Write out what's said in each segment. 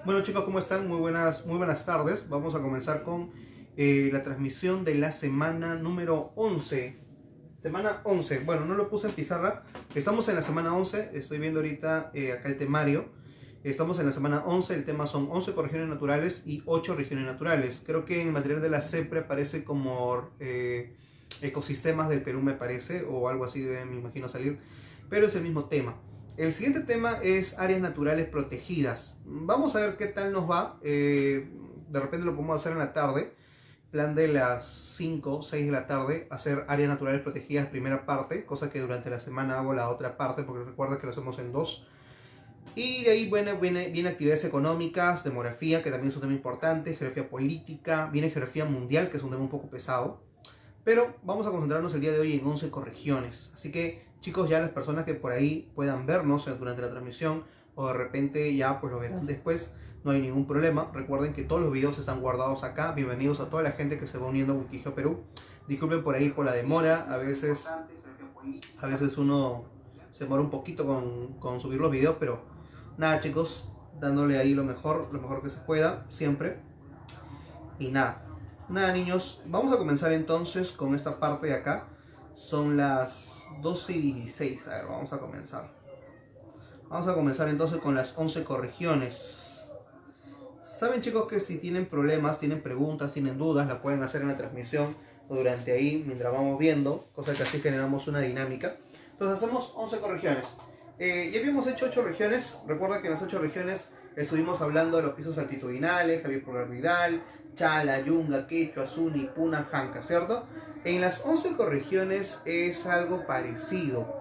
Bueno chicos, ¿cómo están? Muy buenas tardes. Vamos a comenzar con la transmisión de la semana número 11. Semana 11. Bueno, no lo puse en pizarra. Estamos en la semana 11. Estoy viendo ahorita acá el temario. Estamos en la semana 11. El tema son 11 corregiones naturales y 8 regiones naturales. Creo que en el material de la CEPRE aparece como ecosistemas del Perú, me parece, o algo así me imagino salir. Pero es el mismo tema. El siguiente tema es áreas naturales protegidas. Vamos a ver qué tal nos va. De repente lo podemos hacer en la tarde. Plan de las 5 o 6 de la tarde, hacer áreas naturales protegidas primera parte, cosa que durante la semana hago la otra parte, porque recuerda que lo hacemos en dos. Y de ahí viene actividades económicas, demografía, que también es un tema importante, geografía política, viene geografía mundial, que es un tema un poco pesado. Pero vamos a concentrarnos el día de hoy en 11 corregiones. Así que chicos, ya las personas que por ahí puedan vernos durante la transmisión o de repente ya pues lo verán después, no hay ningún problema. Recuerden que todos los videos están guardados acá. Bienvenidos a toda la gente que se va uniendo a Wikigeo Perú. Disculpen por ahí por la demora, a veces uno se demora un poquito con subir los videos, pero nada chicos, dándole ahí lo mejor que se pueda, siempre. Y nada niños, vamos a comenzar entonces con esta parte de acá. Son las 12:16, a ver, vamos a comenzar. Vamos a comenzar entonces con las 11 corregiones. Saben chicos que si tienen problemas, tienen preguntas, tienen dudas, la pueden hacer en la transmisión o durante ahí mientras vamos viendo, cosa que así generamos una dinámica. Entonces hacemos 11 corregiones. Ya habíamos hecho 8 regiones. Recuerda que en las 8 regiones estuvimos hablando de los pisos altitudinales, Javier Pulgar Vidal, Chala, Yunga, Quechua, Suni, Puna, Janca, ¿cierto? En las 11 corregiones es algo parecido.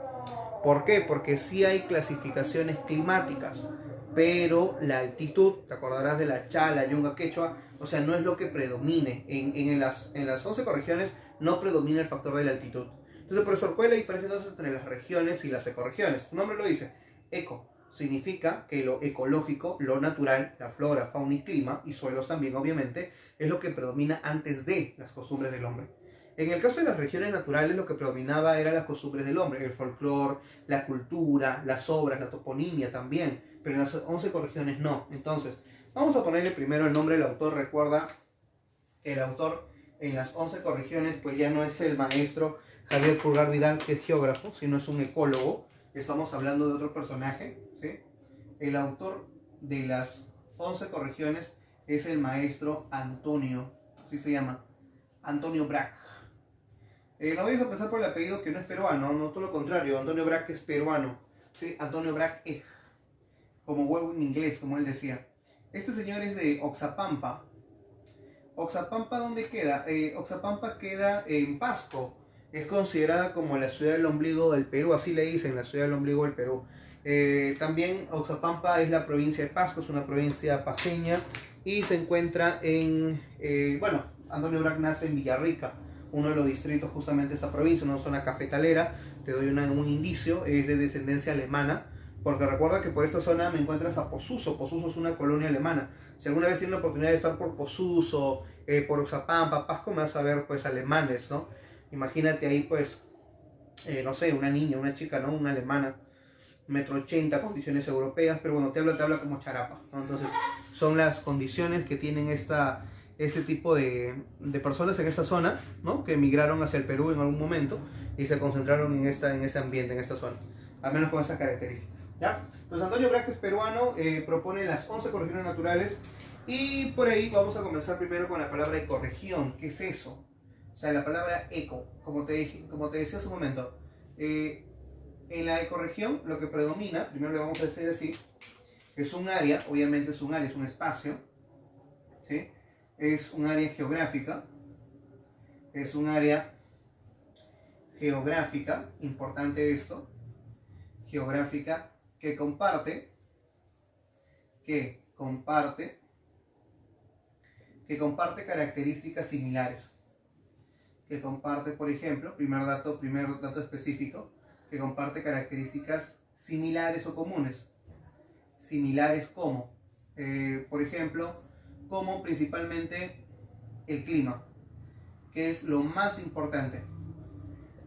¿Por qué? Porque sí hay clasificaciones climáticas, pero la altitud, te acordarás de la Chala, Yunga, Quechua, o sea, no es lo que predomine. En las 11 corregiones no predomina el factor de la altitud. Entonces, profesor, ¿cuál es la diferencia entonces entre las regiones y las ecorregiones? Su nombre lo dice, eco. Significa que lo ecológico, lo natural, la flora, fauna y clima, y suelos también obviamente, es lo que predomina antes de las costumbres del hombre. En el caso de las regiones naturales, lo que predominaba eran las costumbres del hombre, el folclore, la cultura, las obras, la toponimia también, pero en las 11 corregiones no. Entonces, vamos a ponerle primero el nombre del autor. Recuerda que el autor en las 11 corregiones pues ya no es el maestro Javier Pulgar Vidal, que es geógrafo, sino es un ecólogo. Estamos hablando de otro personaje, ¿sí? El autor de las 11 corregiones es el maestro Antonio, así se llama, Antonio Brac. No vayas a pensar por el apellido que no es peruano, no, todo lo contrario, Antonio Brac es peruano, ¿sí? Antonio Brac como huevo en inglés, como él decía. Este señor es de Oxapampa. ¿Oxapampa dónde queda? Oxapampa queda en Pasco. Es considerada como la ciudad del ombligo del Perú, así le dicen, la ciudad del ombligo del Perú. También Oxapampa es la provincia de Pasco, es una provincia paseña y se encuentra en, bueno, Antonio Brac nace en Villarrica, uno de los distritos justamente de esta provincia, una zona cafetalera. Te doy un indicio, es de descendencia alemana, porque recuerda que por esta zona me encuentras a Posuso. Posuso es una colonia alemana. Si alguna vez tienes la oportunidad de estar por Posuso, por Oxapampa, Pasco, me vas a ver pues alemanes, ¿no? Imagínate ahí pues, no sé, una niña, una chica, ¿no? Una alemana, 1,80 m, condiciones europeas, pero bueno, te habla como charapa, ¿no? Entonces, son las condiciones que tienen ese tipo de personas en esta zona, ¿no? Que emigraron hacia el Perú en algún momento y se concentraron en ese ambiente, en esta zona, al menos con esas características, ¿ya? Entonces, Antonio Brac es peruano, propone las 11 corregiones naturales y por ahí vamos a comenzar primero con la palabra ecorregión. ¿Qué es eso? O sea, la palabra eco, como te decía hace un momento, en la ecorregión lo que predomina, primero le vamos a decir así, es un área, obviamente es un área, es un espacio, ¿sí? Es un área geográfica, importante esto, geográfica, que comparte características similares. Que comparte, por ejemplo, primer dato específico, que comparte características similares o comunes. Similares como, por ejemplo, como principalmente el clima, que es lo más importante.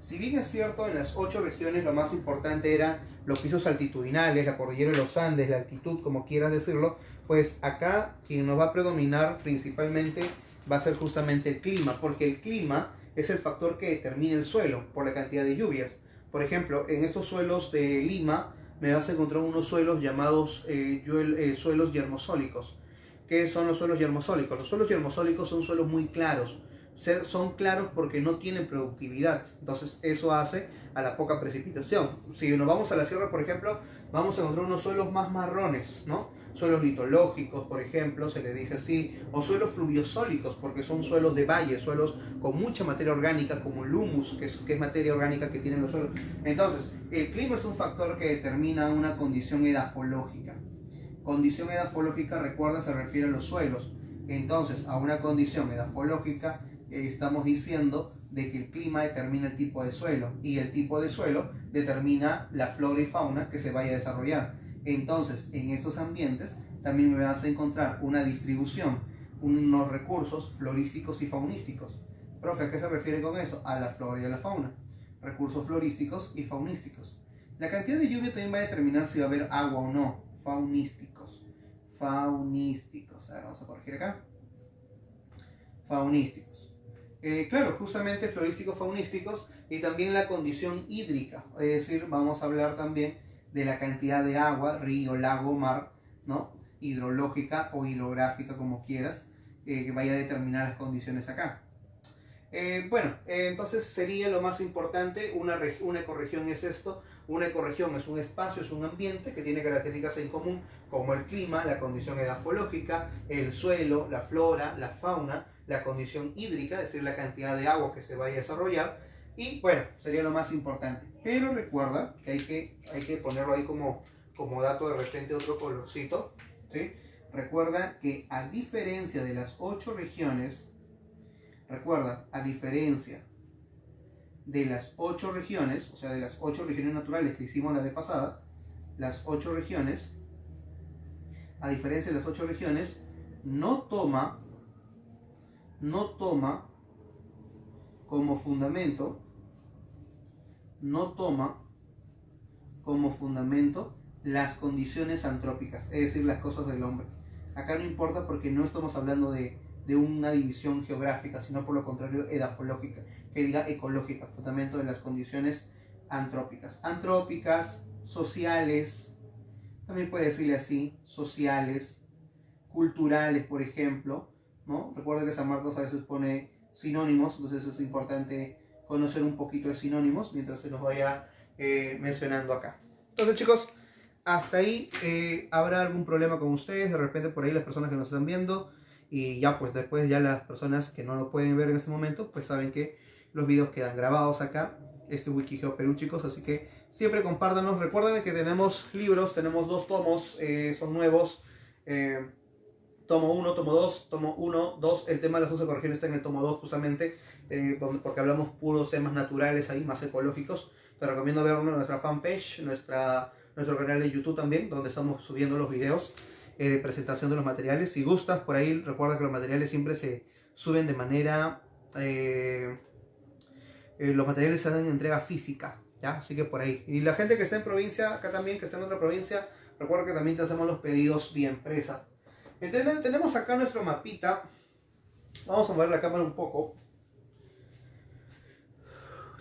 Si bien es cierto, en las 8 regiones lo más importante era los pisos altitudinales, la cordillera de los Andes, la altitud, como quieras decirlo, pues acá quien nos va a predominar principalmente va a ser justamente el clima, porque el clima es el factor que determina el suelo por la cantidad de lluvias. Por ejemplo, en estos suelos de Lima me vas a encontrar unos suelos llamados suelos yermosólicos. ¿Qué son los suelos yermosólicos? Los suelos yermosólicos son suelos muy claros. Son claros porque no tienen productividad. Entonces eso hace a la poca precipitación. Si nos vamos a la sierra, por ejemplo, vamos a encontrar unos suelos más marrones, ¿no? Suelos litológicos, por ejemplo, se le dice así, o suelos fluviosólicos, porque son suelos de valle, suelos con mucha materia orgánica, como el humus, que es materia orgánica que tienen los suelos. Entonces, el clima es un factor que determina una condición edafológica. Condición edafológica, recuerda, se refiere a los suelos. Entonces, a una condición edafológica estamos diciendo de que el clima determina el tipo de suelo y el tipo de suelo determina la flora y fauna que se vaya a desarrollar. Entonces, en estos ambientes también me vas a encontrar una distribución, unos recursos florísticos y faunísticos. Profe, ¿a qué se refiere con eso? A la flora y a la fauna. Recursos florísticos y faunísticos. La cantidad de lluvia también va a determinar si va a haber agua o no. Faunísticos. Faunísticos. A ver, vamos a corregir acá. Faunísticos. Claro, justamente florísticos, faunísticos y también la condición hídrica. Es decir, vamos a hablar también de la cantidad de agua, río, lago, mar, ¿no? Hidrológica o hidrográfica, como quieras, que vaya a determinar las condiciones acá. Entonces sería lo más importante, una ecorregión es esto, una ecorregión es un espacio, es un ambiente que tiene características en común como el clima, la condición edafológica, el suelo, la flora, la fauna, la condición hídrica, es decir, la cantidad de agua que se vaya a desarrollar, y bueno, sería lo más importante. Pero recuerda que hay que ponerlo ahí como dato de repente otro colorcito, ¿sí? Recuerda que a diferencia de las 8 regiones, recuerda, a diferencia de las 8 regiones, o sea, de las 8 regiones naturales que hicimos la vez pasada, las 8 regiones, a diferencia de las 8 regiones, no toma como fundamento, las condiciones antrópicas, es decir, las cosas del hombre. Acá no importa porque no estamos hablando de una división geográfica, sino por lo contrario edafológica, que diga ecológica, fundamento de las condiciones antrópicas. Antrópicas, sociales, también puede decirle así, sociales, culturales, por ejemplo, ¿no? Recuerda que San Marcos a veces pone sinónimos, entonces es importante conocer un poquito de sinónimos mientras se nos vaya mencionando acá. Entonces, chicos, hasta ahí. ¿Habrá algún problema con ustedes? De repente por ahí las personas que nos están viendo, y ya pues después ya las personas que no lo pueden ver en ese momento, pues saben que los videos quedan grabados acá, Wikigeo Perú, chicos, así que siempre compártanos. Recuerden que tenemos libros, tenemos 2 tomos, son nuevos, tomo 1, tomo 2, tomo 1, 2, el tema de las 11 ecorregiones está en el tomo 2 justamente, porque hablamos puros temas naturales ahí, más ecológicos. Te recomiendo ver nuestra fanpage, nuestro canal de YouTube también, donde estamos subiendo los videos de presentación de los materiales. Si gustas, por ahí recuerda que los materiales siempre se suben de manera... los materiales se dan en entrega física, ¿ya? Así que por ahí. Y la gente que está en provincia, acá también, que está en otra provincia, recuerda que también te hacemos los pedidos vía empresa. Entonces, tenemos acá nuestro mapita. Vamos a mover la cámara un poco.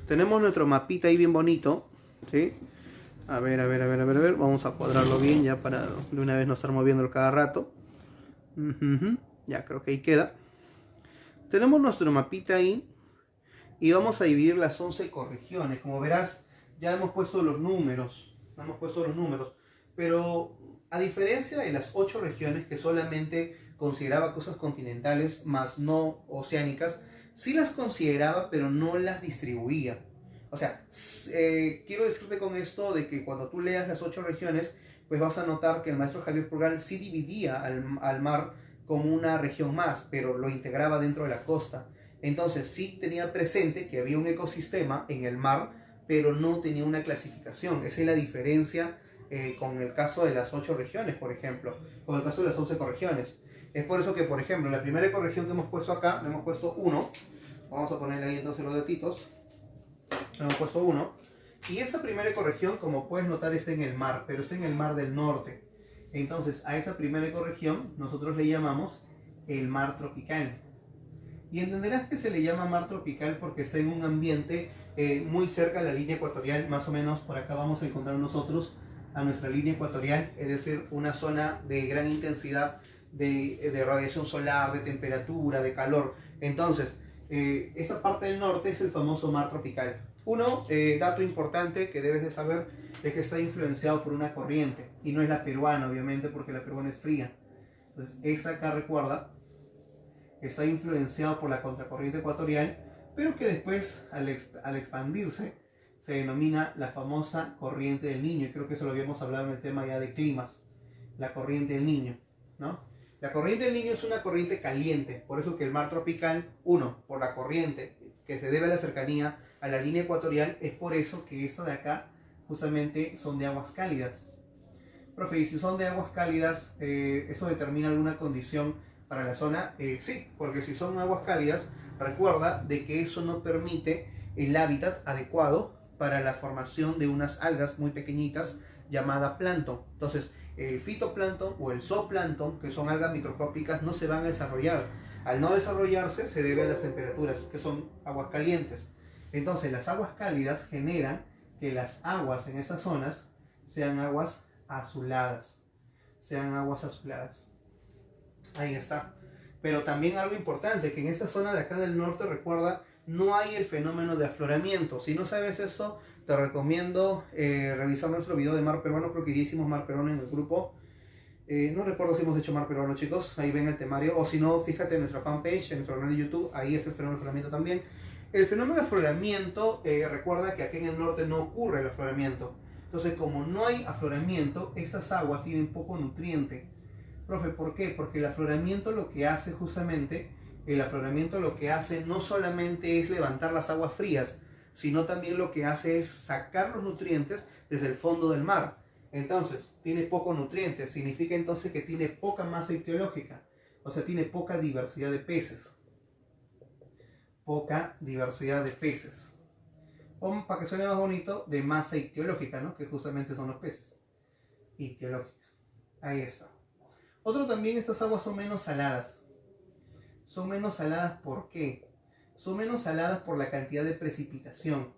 Tenemos nuestro mapita ahí bien bonito, ¿sí? A ver. Vamos a cuadrarlo bien ya para de una vez no estar moviéndolo cada rato. Ya creo que ahí queda. Tenemos nuestro mapita ahí. Y vamos a dividir las 11 ecorregiones. Como verás, ya hemos puesto los números. Pero a diferencia de las 8 regiones que solamente consideraba cosas continentales más no oceánicas, sí las consideraba pero no las distribuía. O sea, quiero decirte con esto de que cuando tú leas las 8 regiones, pues vas a notar que el maestro Javier Purgal sí dividía al mar como una región más, pero lo integraba dentro de la costa. Entonces sí tenía presente que había un ecosistema en el mar, pero no tenía una clasificación. Esa es la diferencia con el caso de las 8 regiones, por ejemplo, con el caso de las 11 ecorregiones. Es por eso que, por ejemplo, la primera ecorregión que hemos puesto acá, le hemos puesto 1. Vamos a ponerle ahí entonces los datitos. hemos puesto 1. Y esa primera ecorregión, como puedes notar, está en el mar, pero está en el mar del norte. Entonces, a esa primera ecorregión nosotros le llamamos el mar tropical. Y entenderás que se le llama mar tropical porque está en un ambiente muy cerca a la línea ecuatorial, más o menos por acá vamos a encontrar nosotros a nuestra línea ecuatorial, es decir, una zona de gran intensidad de radiación solar, de temperatura, de calor. Entonces, esta parte del norte es el famoso mar tropical. Dato importante que debes de saber es que está influenciado por una corriente y no es la peruana, obviamente, porque la peruana es fría. Entonces, esa acá, recuerda, está influenciado por la contracorriente ecuatorial, pero que después, al expandirse, se denomina la famosa corriente del Niño. Y creo que eso lo habíamos hablado en el tema ya de climas, la corriente del Niño, ¿no? La corriente del Niño es una corriente caliente, por eso que el mar tropical, por la corriente que se debe a la cercanía a la línea ecuatorial, es por eso que esta de acá justamente son de aguas cálidas. Profe, y si son de aguas cálidas, ¿eso determina alguna condición para la zona? Sí, porque si son aguas cálidas, recuerda de que eso no permite el hábitat adecuado para la formación de unas algas muy pequeñitas llamada plancton. Entonces, el fitoplancton o el zooplancton, que son algas microscópicas, no se van a desarrollar. Al no desarrollarse, se debe a las temperaturas, que son aguas calientes. Entonces, las aguas cálidas generan que las aguas en esas zonas sean aguas azuladas. Ahí está. Pero también algo importante, que en esta zona de acá del norte, recuerda, no hay el fenómeno de afloramiento. Si no sabes eso, te recomiendo revisar nuestro video de mar peruano. Creo que ya hicimos mar peruano en el grupo. No recuerdo si hemos hecho mar peruano, chicos. Ahí ven el temario. O si no, fíjate en nuestra fanpage, en nuestro canal de YouTube. Ahí está el fenómeno de afloramiento también. El fenómeno de afloramiento, recuerda que aquí en el norte no ocurre el afloramiento. Entonces, como no hay afloramiento, estas aguas tienen poco nutriente. Profe, ¿por qué? Porque el afloramiento lo que hace justamente, no solamente es levantar las aguas frías, sino también lo que hace es sacar los nutrientes desde el fondo del mar. Entonces, tiene poco nutriente, significa entonces que tiene poca masa ictiológica, o sea, tiene poca diversidad de peces. O para que suene más bonito, de masa ictiológica, ¿no? Que justamente son los peces. Ictiológica. Ahí está. Otro también, estas aguas son menos saladas. ¿Por qué? Son menos saladas por la cantidad de precipitación.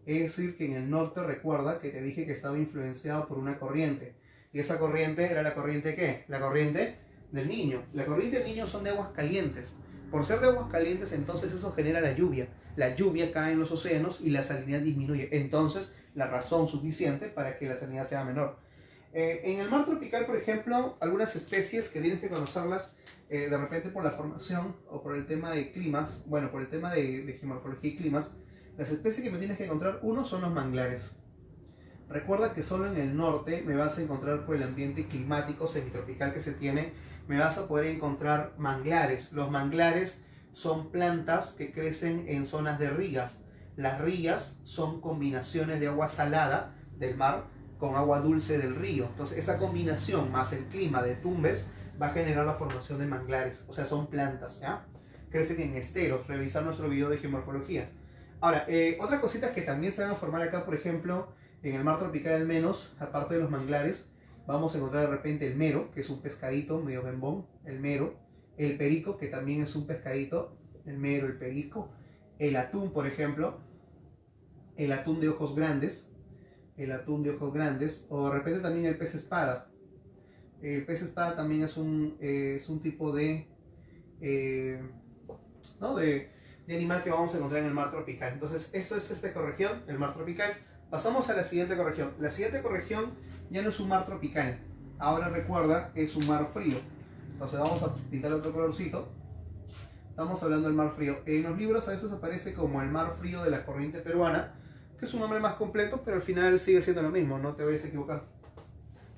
Es decir, que en el norte, recuerda que te dije que estaba influenciado por una corriente. Y esa corriente era la corriente ¿qué? La corriente del Niño. La corriente del Niño son de aguas calientes. Por ser de aguas calientes, entonces eso genera la lluvia. La lluvia cae en los océanos y la salinidad disminuye. Entonces, la razón suficiente para que la salinidad sea menor. En el mar tropical, por ejemplo, algunas especies que tienes que conocerlas de repente por la formación o por el tema de climas, bueno, por el tema de geomorfología y climas, las especies que me tienes que encontrar, uno son los manglares. Recuerda que solo en el norte me vas a encontrar, por el ambiente climático semitropical que se tiene, me vas a poder encontrar manglares. Los manglares son plantas que crecen en zonas de rías. Las rías son combinaciones de agua salada del mar con agua dulce del río. Entonces esa combinación más el clima de Tumbes va a generar la formación de manglares. O sea, son plantas, ¿ya? Crecen en esteros. Revisar nuestro video de geomorfología. Ahora, otras cositas que también se van a formar acá, por ejemplo, en el mar tropical al menos, aparte de los manglares, vamos a encontrar de repente el mero, que es un pescadito medio bembón, el mero, el perico, que también es un pescadito, el mero, el perico, el atún, por ejemplo, el atún de ojos grandes, o de repente también el pez espada. El pez espada también es un tipo de animal que vamos a encontrar en el mar tropical. Entonces, esto es esta ecorregión, el mar tropical. Pasamos a la siguiente ecorregión. La siguiente ecorregión ya no es un mar tropical. Ahora recuerda, es un mar frío. Entonces vamos a pintar otro colorcito. Estamos hablando del mar frío. En los libros a veces aparece como el mar frío de la corriente peruana, que es un nombre más completo, pero al final sigue siendo lo mismo, no te vayas a equivocar.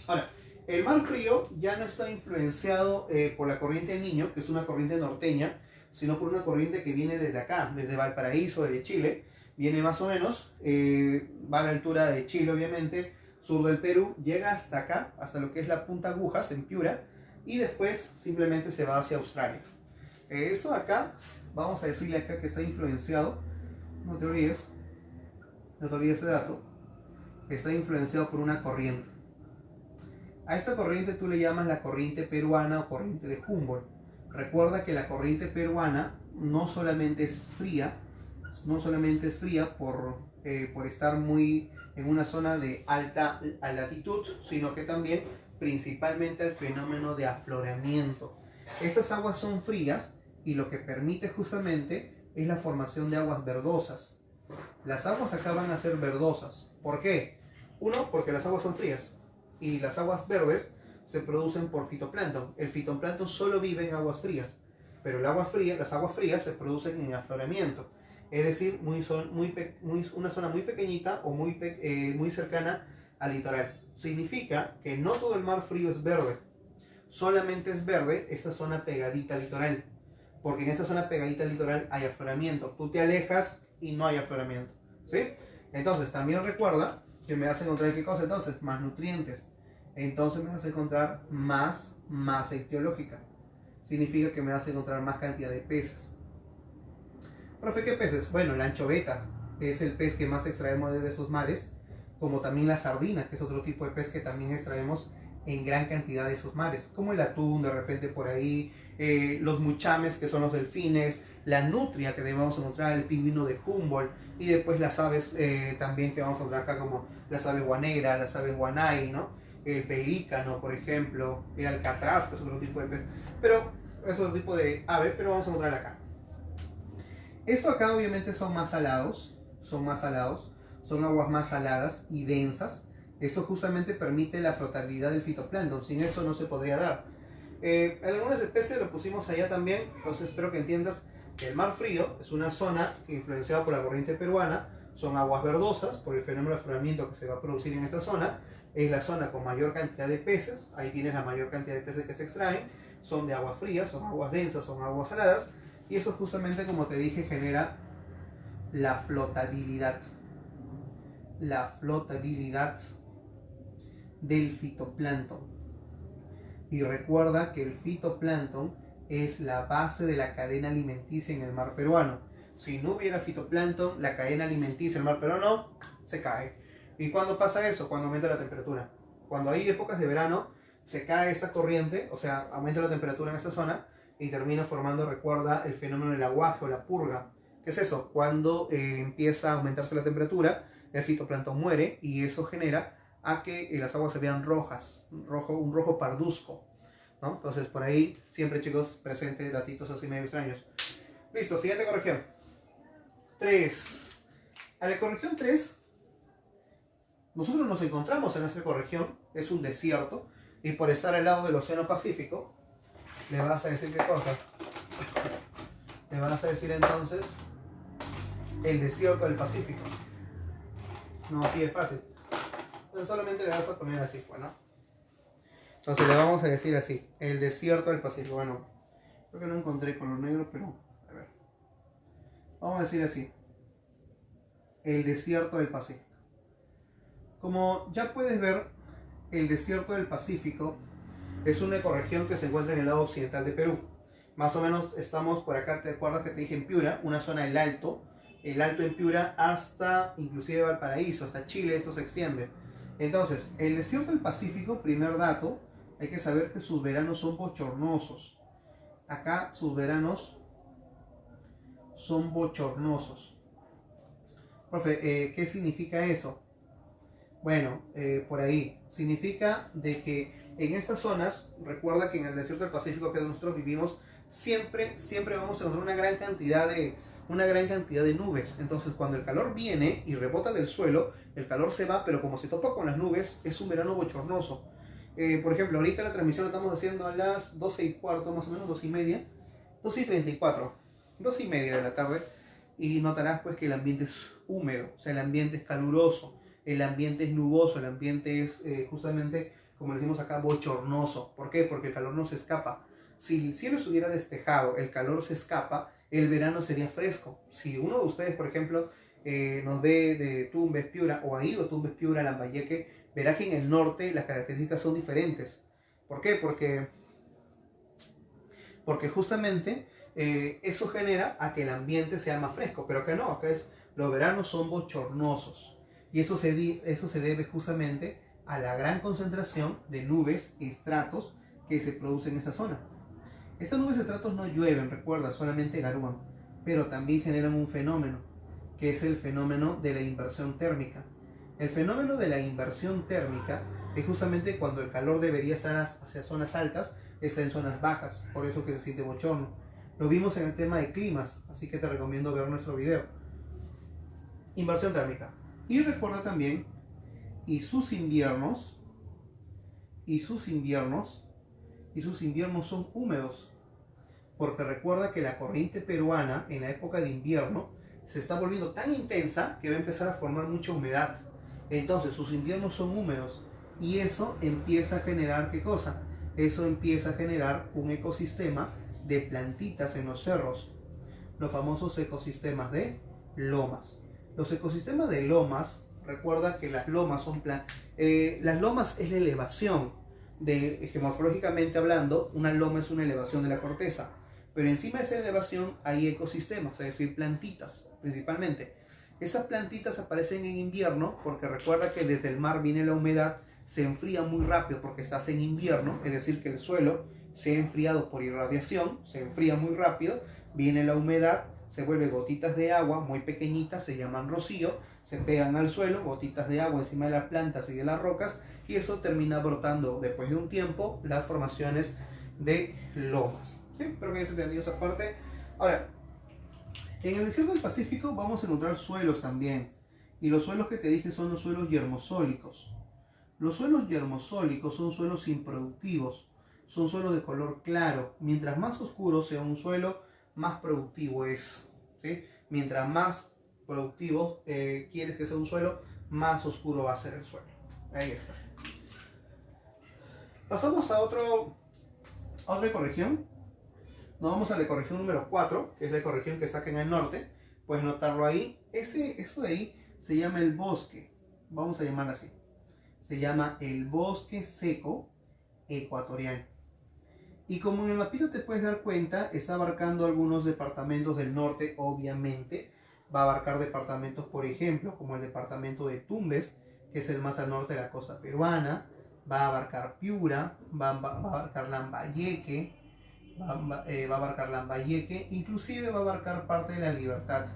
Ahora, el mar frío ya no está influenciado por la corriente del Niño, que es una corriente norteña, sino por una corriente que viene desde acá, desde Valparaíso, desde Chile. Viene más o menos, va a la altura de Chile obviamente, sur del Perú, llega hasta acá, hasta lo que es la Punta Agujas en Piura, y después simplemente se va hacia Australia. Eso acá, vamos a decirle acá que está influenciado, no te olvides, no te olvides ese dato, está influenciado por una corriente. A esta corriente tú le llamas la corriente peruana o corriente de Humboldt. Recuerda que la corriente peruana no solamente es fría, por estar muy en una zona de alta latitud, sino que también principalmente el fenómeno de afloramiento. Estas aguas son frías y lo que permite justamente es la formación de aguas verdosas. Las aguas acá van a ser verdosas. ¿Por qué? Uno, porque las aguas son frías y las aguas verdes se producen por fitoplancton. El fitoplancton solo vive en aguas frías, pero las aguas frías se producen en afloramiento. Es decir, una zona muy pequeñita o muy cercana al litoral. Significa que no todo el mar frío es verde, solamente es verde esta zona pegadita al litoral, porque en esta zona pegadita al litoral hay afloramiento. Tú te alejas y no hay afloramiento, ¿sí? Entonces también recuerda que me vas a encontrar, ¿qué cosa? Entonces, más nutrientes. Entonces me vas a encontrar más masa ictiológica. Significa que me vas a encontrar más cantidad de peces. Profe, ¿qué peces? Bueno, la anchoveta es el pez que más extraemos de esos mares, como también la sardina, que es otro tipo de pez que también extraemos en gran cantidad de esos mares, como el atún de repente por ahí, los muchames, que son los delfines, la nutria que debemos encontrar, el pingüino de Humboldt, y después las aves también que vamos a encontrar acá, como las aves guaneras, las aves guanay, ¿no? El pelícano, por ejemplo, el alcatraz, que es otro tipo de pez, pero es otro tipo de ave, pero vamos a encontrar acá. Esto acá obviamente son más salados, son aguas más saladas y densas. Eso justamente permite la flotabilidad del fitoplancton, sin eso no se podría dar. Algunas especies lo pusimos allá también, entonces espero que entiendas que el mar frío es una zona influenciada por la corriente peruana, son aguas verdosas por el fenómeno de afloramiento que se va a producir en esta zona, es la zona con mayor cantidad de peces, ahí tienes la mayor cantidad de peces que se extraen, son de aguas frías, son aguas densas, son aguas saladas, y eso justamente, como te dije, genera la flotabilidad del fitoplancton. Y recuerda que el fitoplancton es la base de la cadena alimenticia en el mar peruano. Si no hubiera fitoplancton, la cadena alimenticia en el mar peruano se cae. ¿Y cuándo pasa eso? Cuando aumenta la temperatura. Cuando hay épocas de verano, se cae esa corriente, o sea, aumenta la temperatura en esta zona y termina formando, recuerda, el fenómeno del aguaje o la purga. ¿Qué es eso? Cuando empieza a aumentarse la temperatura, el fitoplancton muere y eso genera a que las aguas se vean rojas, un rojo parduzco, ¿no? Entonces por ahí siempre, chicos, presente datitos así medio extraños. Listo, siguiente corrección. 3. A la corrección 3, nosotros nos encontramos en esta corrección, es un desierto, y por estar al lado del Océano Pacífico, le vas a decir qué cosa. Le vas a decir entonces el desierto del Pacífico. No, así es fácil. Entonces solamente le vas a poner así, bueno. Entonces le vamos a decir así, el desierto del Pacífico. Bueno, creo que no encontré color negro, pero a ver. Vamos a decir así, el desierto del Pacífico. Como ya puedes ver, el desierto del Pacífico es una ecorregión que se encuentra en el lado occidental de Perú. Más o menos estamos por acá, ¿te acuerdas que te dije en Piura? Una zona del Alto. El Alto en Piura hasta inclusive Valparaíso, hasta Chile, esto se extiende. Entonces, el desierto del Pacífico, primer dato, hay que saber que sus veranos son bochornosos. Acá sus veranos son bochornosos. Profe, ¿qué significa eso? Bueno, por ahí. Significa de que en estas zonas, recuerda que en el desierto del Pacífico que nosotros vivimos, siempre vamos a encontrar una gran cantidad de nubes. Entonces cuando el calor viene y rebota del suelo, el calor se va, pero como se topa con las nubes, es un verano bochornoso. Por ejemplo, ahorita la transmisión la estamos haciendo a las 12:15, más o menos 12:30, 12:34, 12:30 de la tarde, y notarás pues que el ambiente es húmedo, o sea, el ambiente es caluroso, el ambiente es nuboso, el ambiente es justamente, como decimos acá, bochornoso. ¿Por qué? Porque el calor no se escapa. Si el cielo estuviera despejado, el calor se escapa, el verano sería fresco. Si uno de ustedes, por ejemplo, nos ve de Tumbes, Piura, o ha ido a Tumbes, Piura, Lambayeque, verá que en el norte las características son diferentes. ¿Por qué? Porque justamente eso genera a que el ambiente sea más fresco, pero que no, acá es Los veranos son bochornosos y eso se debe justamente a la gran concentración de nubes y estratos que se producen en esa zona. Estas nubes y estratos no llueven, recuerda, solamente garúan, pero también generan un fenómeno, que es el fenómeno de la inversión térmica. El fenómeno de la inversión térmica es justamente cuando el calor debería estar hacia zonas altas, está en zonas bajas, por eso que se siente bochorno. Lo vimos en el tema de climas, así que te recomiendo ver nuestro video. Inversión térmica. Y recuerda también, y sus inviernos son húmedos, porque recuerda que la corriente peruana en la época de invierno se está volviendo tan intensa que va a empezar a formar mucha humedad. Entonces sus inviernos son húmedos y eso empieza a generar ¿qué cosa? Eso empieza a generar un ecosistema de plantitas en los cerros, los famosos ecosistemas de lomas. Los ecosistemas de lomas, recuerda que las lomas son las lomas es la elevación geomorfológicamente hablando. Una loma es una elevación de la corteza, pero encima de esa elevación hay ecosistemas, es decir, plantitas principalmente. Esas plantitas aparecen en invierno porque recuerda que desde el mar viene la humedad, se enfría muy rápido porque estás en invierno, es decir, que el suelo se ha enfriado por irradiación, se enfría muy rápido, viene la humedad, se vuelve gotitas de agua muy pequeñitas, se llaman rocío, se pegan al suelo, gotitas de agua encima de las plantas y de las rocas, y eso termina brotando después de un tiempo las formaciones de lomas. ¿Sí? Espero que hayas entendido esa parte. Ahora, en el desierto del Pacífico vamos a encontrar suelos también, y los suelos que te dije son los suelos yermosólicos. Los suelos yermosólicos son suelos improductivos, son suelos de color claro. Mientras más oscuro sea un suelo, más productivo es. ¿Sí? Mientras más productivo quieres que sea un suelo, más oscuro va a ser el suelo. Ahí está. Pasamos a otra ecorregión. Nos vamos a la ecorregión número 4, que es la ecorregión que está acá en el norte. Puedes notarlo ahí. Eso de ahí se llama el bosque. Vamos a llamarlo así. Se llama el bosque seco ecuatoriano. Y como en el mapita te puedes dar cuenta, está abarcando algunos departamentos del norte, obviamente. Va a abarcar departamentos, por ejemplo, como el departamento de Tumbes, que es el más al norte de la costa peruana. Va a abarcar Piura, va a abarcar Lambayeque, inclusive va a abarcar parte de La Libertad.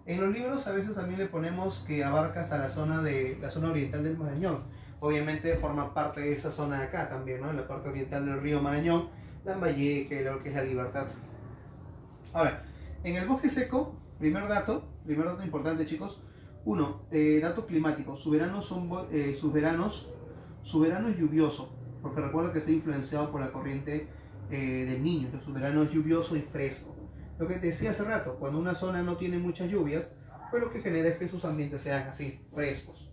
En los libros a veces también le ponemos que abarca hasta la zona oriental del Marañón. Obviamente forma parte de esa zona de acá también, ¿no? En la parte oriental del río Marañón, Lambayeque, lo que es La Libertad. Ahora, en el bosque seco, primer dato importante, chicos. Uno, dato climático. Sus veranos lluvioso, porque recuerda que está influenciado por la corriente del Niño. Entonces su verano es lluvioso y fresco. Lo que te decía hace rato, cuando una zona no tiene muchas lluvias, pues lo que genera es que sus ambientes sean así, frescos.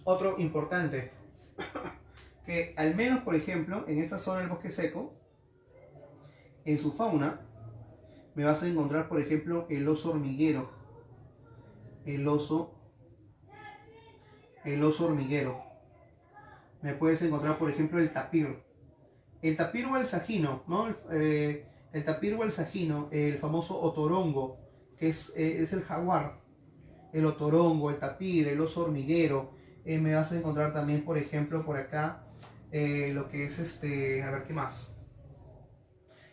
Otro importante, que al menos, por ejemplo, en esta zona del bosque seco, en su fauna, me vas a encontrar, por ejemplo, el oso hormiguero. El oso hormiguero. Me puedes encontrar, por ejemplo, el tapir. El tapir o el sajino, ¿no? El tapir o el sajino, el famoso otorongo, que es el jaguar. El otorongo, el tapir, el oso hormiguero. Me vas a encontrar también, por ejemplo, por acá, lo que es a ver, ¿qué más?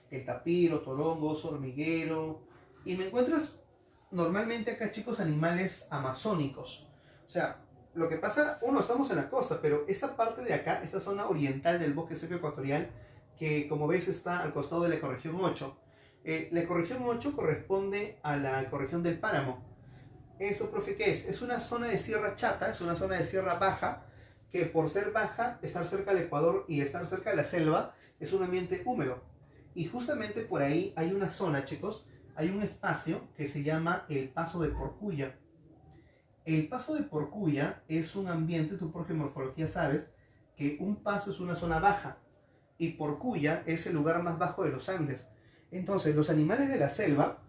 El tapir, otorongo, oso hormiguero. Y me encuentras normalmente acá, chicos, animales amazónicos. O sea, lo que pasa, estamos en la costa, pero esta parte de acá, esta zona oriental del bosque seco ecuatorial, que como veis está al costado de la ecorregión 8. La ecorregión 8 corresponde a la ecorregión del páramo. ¿Eso, profe, qué es? Es una zona de sierra chata, es una zona de sierra baja, que por ser baja, estar cerca del Ecuador y estar cerca de la selva, es un ambiente húmedo. Y justamente por ahí hay una zona, chicos, hay un espacio que se llama el Paso de Porcuya. El Paso de Porcuya es un ambiente, tú por geomorfología sabes, que un paso es una zona baja y Porcuya es el lugar más bajo de los Andes. Entonces, los animales de la selva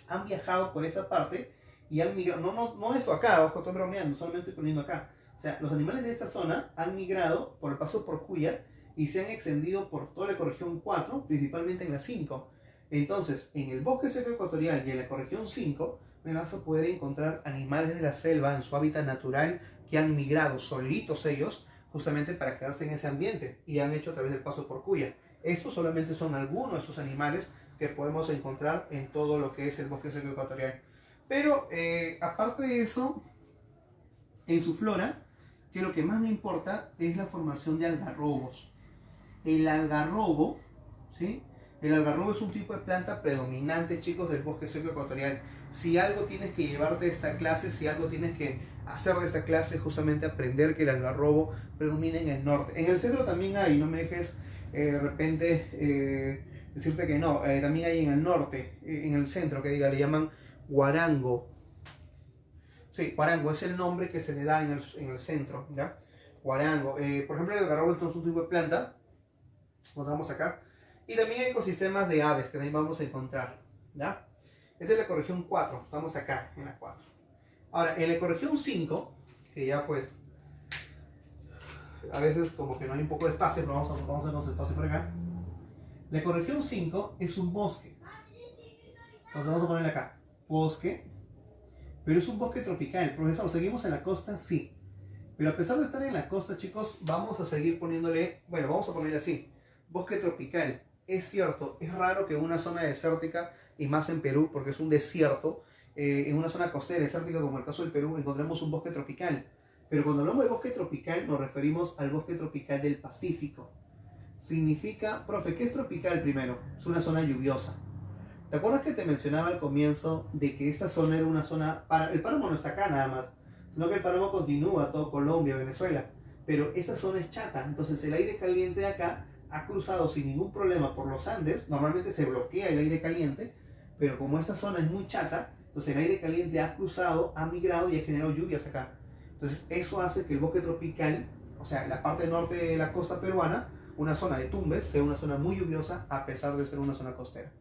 han viajado por esa parte y han migrado, no esto acá, ojo, estoy bromeando, solamente estoy poniendo acá. O sea, los animales de esta zona han migrado por el Paso Porcuya y se han extendido por toda la ecorregión 4, principalmente en la 5. Entonces, en el bosque seco ecuatorial y en la ecorregión 5, me vas a poder encontrar animales de la selva en su hábitat natural que han migrado solitos ellos justamente para quedarse en ese ambiente y han hecho a través del paso por Cuya. Estos solamente son algunos de esos animales que podemos encontrar en todo lo que es el bosque seco ecuatorial. Pero aparte de eso, en su flora, que lo que más me importa es la formación de algarrobos. El algarrobo, ¿sí? El algarrobo es un tipo de planta predominante, chicos, del bosque seco ecuatorial. Si algo tienes que llevarte de esta clase, si algo tienes que hacer de esta clase, es justamente aprender que el algarrobo predomina en el norte. En el centro también hay, no me dejes de repente decirte que no, también hay en el norte, en el centro, que diga, le llaman guarango. Sí, guarango es el nombre que se le da en el centro, ¿ya? Guarango. Por ejemplo, el algarrobo es un tipo de planta, encontramos acá. Y también hay ecosistemas de aves que también vamos a encontrar, ¿ya? Esta es la ecorregión 4, estamos acá en la 4. Ahora, en la ecorregión 5, que ya pues a veces como que no hay un poco de espacio, pero vamos a darnos espacio por acá. La ecorregión 5 es un bosque. Entonces vamos a ponerle acá, bosque, pero es un bosque tropical. Profesor, ¿seguimos en la costa? Sí. Pero a pesar de estar en la costa, chicos, vamos a seguir poniéndole, bueno, vamos a ponerle así, bosque tropical. Es cierto, es raro que en una zona desértica, y más en Perú, porque es un desierto, en una zona costera desértica como el caso del Perú, encontremos un bosque tropical. Pero cuando hablamos de bosque tropical, nos referimos al bosque tropical del Pacífico. Significa, profe, ¿qué es tropical primero? Es una zona lluviosa. ¿Te acuerdas que te mencionaba al comienzo de que esta zona era una zona, el páramo no está acá nada más, sino que el páramo continúa todo Colombia, Venezuela, pero esta zona es chata, entonces el aire caliente de acá ha cruzado sin ningún problema por los Andes. Normalmente se bloquea el aire caliente, pero como esta zona es muy chata, entonces el aire caliente ha cruzado, ha migrado y ha generado lluvias acá. Entonces eso hace que el bosque tropical, o sea, la parte norte de la costa peruana, una zona de Tumbes, sea una zona muy lluviosa a pesar de ser una zona costera,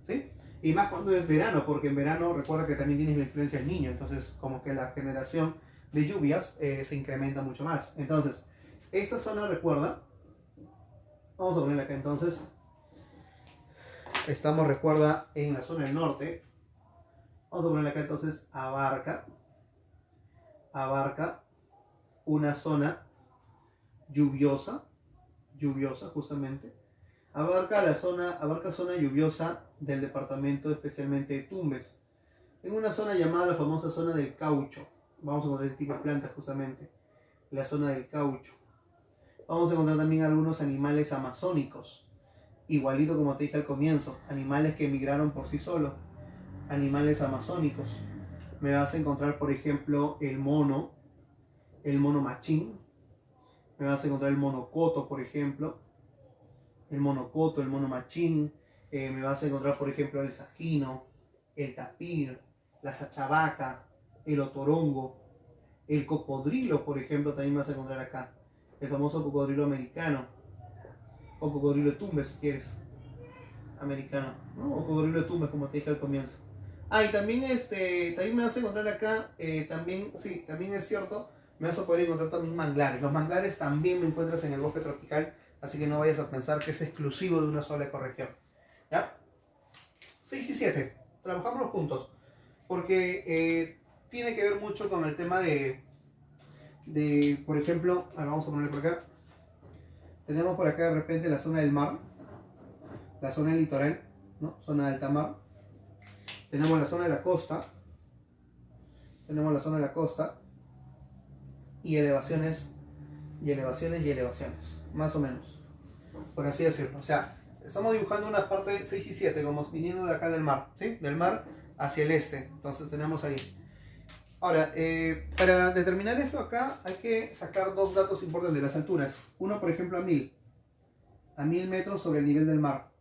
¿sí? Y más cuando es verano, porque en verano recuerda que también tienes la influencia del niño, entonces como que la generación de lluvias se incrementa mucho más. Entonces, esta zona, recuerda, vamos a poner acá entonces, estamos, recuerda, en la zona del norte. Vamos a poner acá entonces, abarca una zona lluviosa justamente. Abarca zona lluviosa del departamento, especialmente de Tumbes, en una zona llamada la famosa zona del caucho. Vamos a encontrar el tipo de plantas justamente, la zona del caucho. Vamos a encontrar también algunos animales amazónicos, igualito como te dije al comienzo, animales que emigraron por sí solos, animales amazónicos. Me vas a encontrar, por ejemplo, el mono machín. Me vas a encontrar el monocoto, por ejemplo, el monocoto, el mono machín. Me vas a encontrar, por ejemplo, el sajino, el tapir, la sachavaca, el otorongo, el cocodrilo, por ejemplo, también vas a encontrar acá. El famoso cocodrilo americano, o cocodrilo de Tumbes, si quieres, americano, ¿no? O cocodrilo de Tumbes, como te dije al comienzo. Ah, y también, también me vas a encontrar acá, también, sí, también es cierto, me vas a poder encontrar también manglares. Los manglares también me encuentras en el bosque tropical, así que no vayas a pensar que es exclusivo de una sola ecorregión. ¿Ya? 6 y 7, trabajámoslos juntos, porque tiene que ver mucho con el tema de por ejemplo, ahora vamos a ponerle por acá. Tenemos por acá de repente la zona del mar, la zona del litoral, ¿no? Zona de alta mar. Tenemos la zona de la costa, tenemos la zona de la costa, y elevaciones, y elevaciones, y elevaciones, más o menos, por así decirlo. O sea, estamos dibujando una parte 6 y 7, como viniendo de acá del mar, ¿sí? Del mar hacia el este, entonces tenemos ahí. Ahora, para determinar eso acá hay que sacar dos datos importantes de las alturas. Uno, por ejemplo, a 1000 metros sobre el nivel del mar.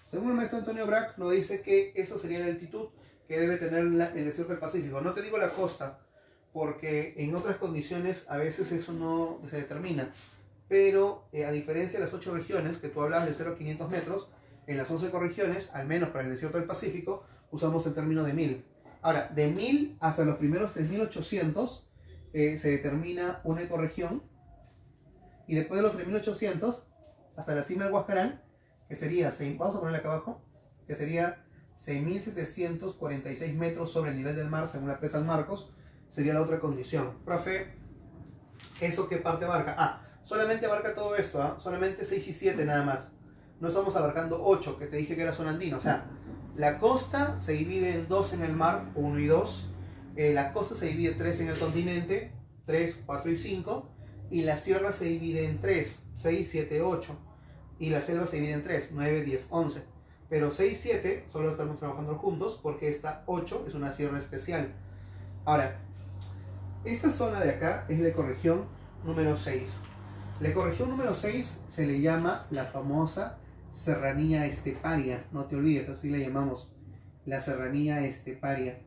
Según el maestro Antonio Brack, nos dice que eso sería la altitud que debe tener el desierto del Pacífico. No te digo la costa, porque en otras condiciones a veces eso no se determina. Pero a diferencia de las 8 regiones que tú hablas de 0 a 500 metros, en las 11 ecorregiones, al menos para el desierto del Pacífico, usamos el término de 1000. Ahora, de 1000 hasta los primeros 3800 se determina una ecorregión, y después de los 3800 hasta la cima del Huascarán, que sería, vamos a ponerle acá abajo, que sería 6.746 metros sobre el nivel del mar, según la presa San Marcos, sería la otra condición. Profe, ¿eso qué parte abarca? Ah, solamente abarca todo esto, ¿eh? Solamente 6 y 7 nada más. No estamos abarcando 8, que te dije que era zona andina. O sea, la costa se divide en 2 en el mar, 1 y 2. La costa se divide 3 en el continente, 3, 4 y 5. Y la sierra se divide en 3, 6, 7, 8. Y la selva se divide en 3, 9, 10, 11. Pero 6, 7 solo estamos trabajando juntos porque esta 8 es una sierra especial. Ahora, esta zona de acá es la ecorregión número 6. La ecorregión número 6 se le llama la famosa serranía esteparia. No te olvides, así le llamamos, la serranía esteparia.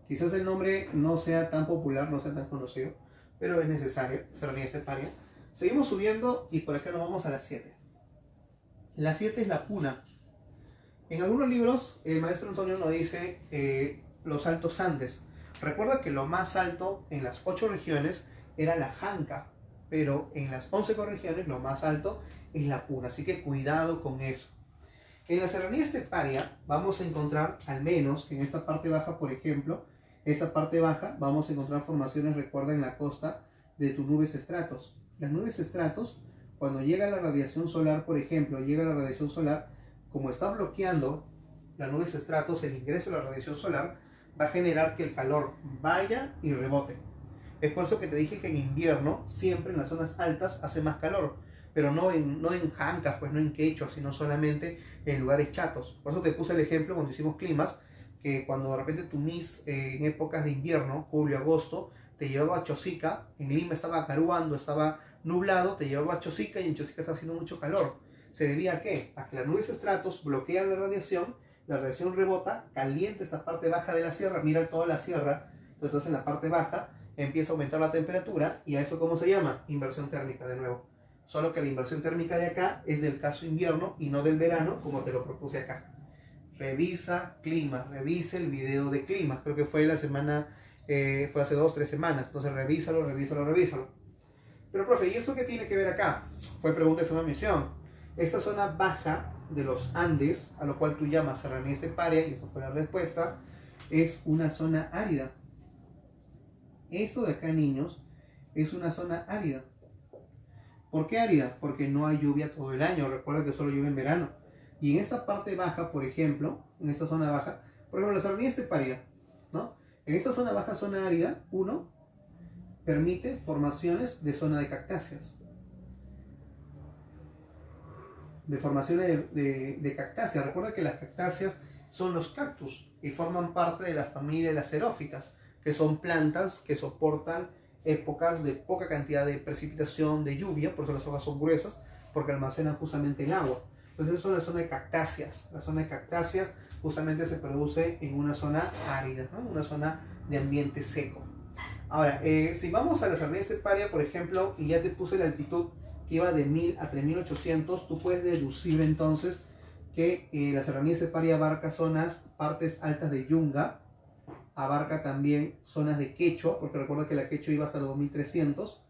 Quizás el nombre no sea tan popular, no sea tan conocido, pero es necesario, serranía esteparia. Seguimos subiendo y por acá nos vamos a la 7. La 7 es la Puna. En algunos libros el maestro Antonio nos dice los altos Andes. Recuerda que lo más alto en las 8 regiones era la Janca, pero en las 11 ecorregiones lo más alto es la Puna, así que cuidado con eso. En la serranía esteparia vamos a encontrar, al menos que en esta parte baja, por ejemplo, esta parte baja vamos a encontrar formaciones, recuerda, en la costa de tus nubes estratos. Las nubes estratos, cuando llega la radiación solar, por ejemplo, llega la radiación solar, como está bloqueando las nubes estratos el ingreso de la radiación solar, va a generar que el calor vaya y rebote. Es por eso que te dije que en invierno siempre en las zonas altas hace más calor, pero no en Jancas, pues no en Quechua, sino solamente en lugares chatos. Por eso te puse el ejemplo cuando hicimos climas, que cuando de repente tu Miss en épocas de invierno, julio, agosto, te llevaba a Chosica, en Lima estaba caruando, estaba nublado, te llevaba a Chosica y en Chosica estaba haciendo mucho calor. ¿Se debía a qué? A que las nubes estratos bloquean la radiación rebota, calienta esta parte baja de la sierra, mira toda la sierra, entonces estás en la parte baja, empieza a aumentar la temperatura y a eso ¿cómo se llama? Inversión térmica de nuevo. Solo que la inversión térmica de acá es del caso invierno y no del verano como te lo propuse acá. Revisa clima, revisa el video de clima, creo que fue la semana, fue hace 2 o 3 semanas, entonces revísalo. Pero profe, ¿y eso qué tiene que ver acá? Fue pregunta de esa misión. Esta zona baja de los Andes, a lo cual tú llamas serranía esteparia, y esa fue la respuesta, es una zona árida. Esto de acá, niños, es una zona árida. ¿Por qué árida? Porque no hay lluvia todo el año. Recuerda que solo llueve en verano. Y en esta parte baja, por ejemplo, en esta zona baja, por ejemplo, la serranía esteparia, ¿no? En esta zona baja, zona árida, permite formaciones de zona de cactáceas. De formaciones de cactáceas. Recuerda que las cactáceas son los cactus y forman parte de la familia de las xerófitas, que son plantas que soportan épocas de poca cantidad de precipitación, de lluvia, por eso las hojas son gruesas, porque almacenan justamente el agua. Entonces eso es la zona de cactáceas. La zona de cactáceas justamente se produce en una zona árida, ¿no? Una zona de ambiente seco. Ahora, si vamos a la serranía esteparia, por ejemplo, y ya te puse la altitud que iba de 1000 a 3800, tú puedes deducir entonces que la serranía esteparia abarca partes altas de Yunga, abarca también zonas de Quechua, porque recuerda que la Quechua iba hasta los 2300,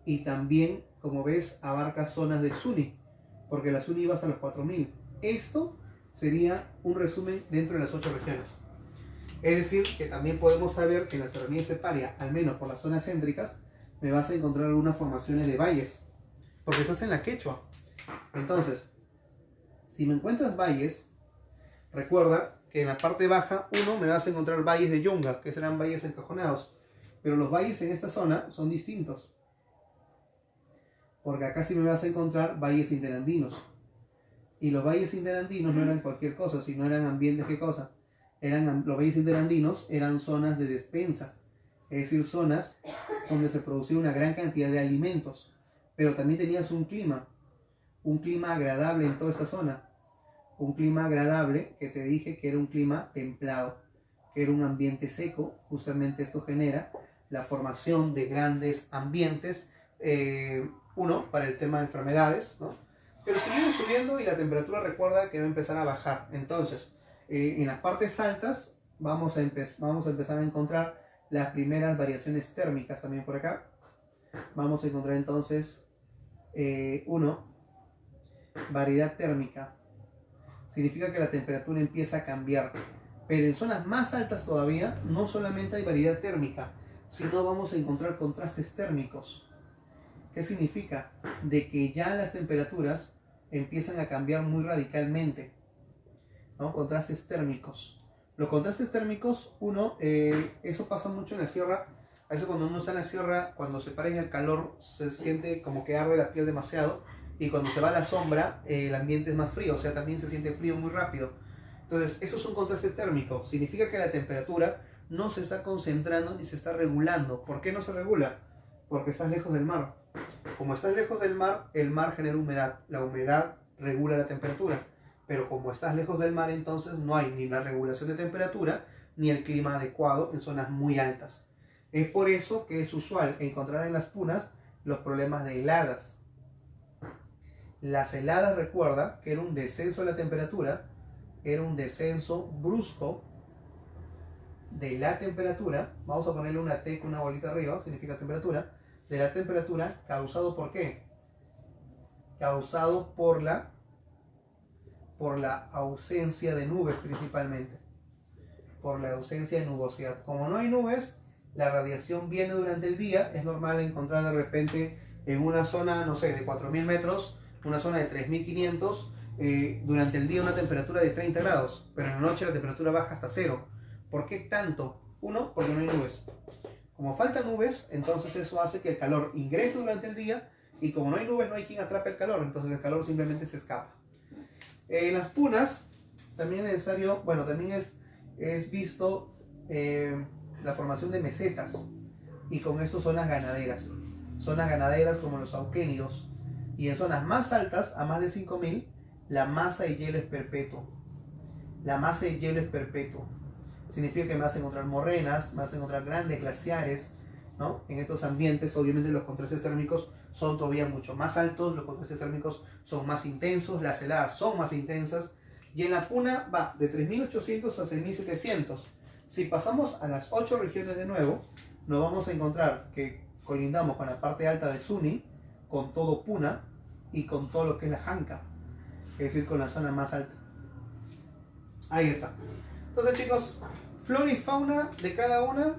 y también, como ves, abarca zonas de Suni, porque la Suni iba hasta los 4000. Esto sería un resumen dentro de las 8 regiones. Es decir, que también podemos saber que en la serranía esteparia, al menos por las zonas céntricas, me vas a encontrar algunas formaciones de valles, porque estás en la Quechua. Entonces, si me encuentras valles, recuerda que en la parte baja, me vas a encontrar valles de Yunga, que serán valles encajonados. Pero los valles en esta zona son distintos, porque acá sí me vas a encontrar valles interandinos. Y los valles interandinos no eran cualquier cosa, sino eran ambientes, ¿qué cosa? Los valles interandinos eran zonas de despensa, es decir, zonas donde se producía una gran cantidad de alimentos, pero también tenías un clima agradable en toda esta zona, un clima agradable que te dije que era un clima templado, que era un ambiente seco. Justamente esto genera la formación de grandes ambientes, para el tema de enfermedades, ¿no? Pero seguimos subiendo y la temperatura, recuerda que va a empezar a bajar. Entonces, en las partes altas vamos a empezar a encontrar las primeras variaciones térmicas también por acá. Vamos a encontrar entonces, variedad térmica. significa que la temperatura empieza a cambiar. Pero en zonas más altas todavía, no solamente hay variedad térmica, sino vamos a encontrar contrastes térmicos. ¿Qué significa? De que ya las temperaturas empiezan a cambiar muy radicalmente, ¿no? Contrastes térmicos. Los contrastes térmicos, eso pasa mucho en la sierra. A veces cuando uno está en la sierra, cuando se para en el calor, se siente como que arde la piel demasiado. Y cuando se va a la sombra, el ambiente es más frío, o sea, también se siente frío muy rápido. Entonces, eso es un contraste térmico. Significa que la temperatura no se está concentrando ni se está regulando. ¿Por qué no se regula? Porque estás lejos del mar. Como estás lejos del mar, el mar genera humedad. La humedad regula la temperatura. Pero como estás lejos del mar, entonces no hay ni la regulación de temperatura ni el clima adecuado en zonas muy altas. Es por eso que es usual encontrar en las punas los problemas de heladas. Las heladas, recuerda que era un descenso de la temperatura, era un descenso brusco de la temperatura. Vamos a ponerle una T con una bolita arriba, significa temperatura. De la temperatura, causado por qué? Causado por la ausencia de nubes principalmente. Por la ausencia de nubosidad. Como no hay nubes, la radiación viene durante el día. Es normal encontrar de repente en una zona, no sé, de 4.000 metros, una zona de 3.500, durante el día una temperatura de 30 grados, pero en la noche la temperatura baja hasta 0. ¿Por qué tanto? Uno, porque no hay nubes. Como faltan nubes, entonces eso hace que el calor ingrese durante el día, y como no hay nubes, no hay quien atrape el calor, entonces el calor simplemente se escapa. En las punas, también es necesario, bueno, también es visto la formación de mesetas, y con esto zonas ganaderas como los auquénidos. Y en zonas más altas, a más de 5.000, la masa de hielo es perpetuo. La masa de hielo es perpetuo. Significa que me vas a encontrar morrenas, me vas a encontrar grandes glaciares, ¿no? En estos ambientes, obviamente, los contrastes térmicos son todavía mucho más altos, los contrastes térmicos son más intensos, las heladas son más intensas. Y en la puna va de 3.800 a 6.700. Si pasamos a las 8 regiones de nuevo, nos vamos a encontrar que colindamos con la parte alta de Suni, con todo Puna y con todo lo que es la Janca, es decir, con la zona más alta. Ahí está. Entonces, chicos, flora y fauna de cada una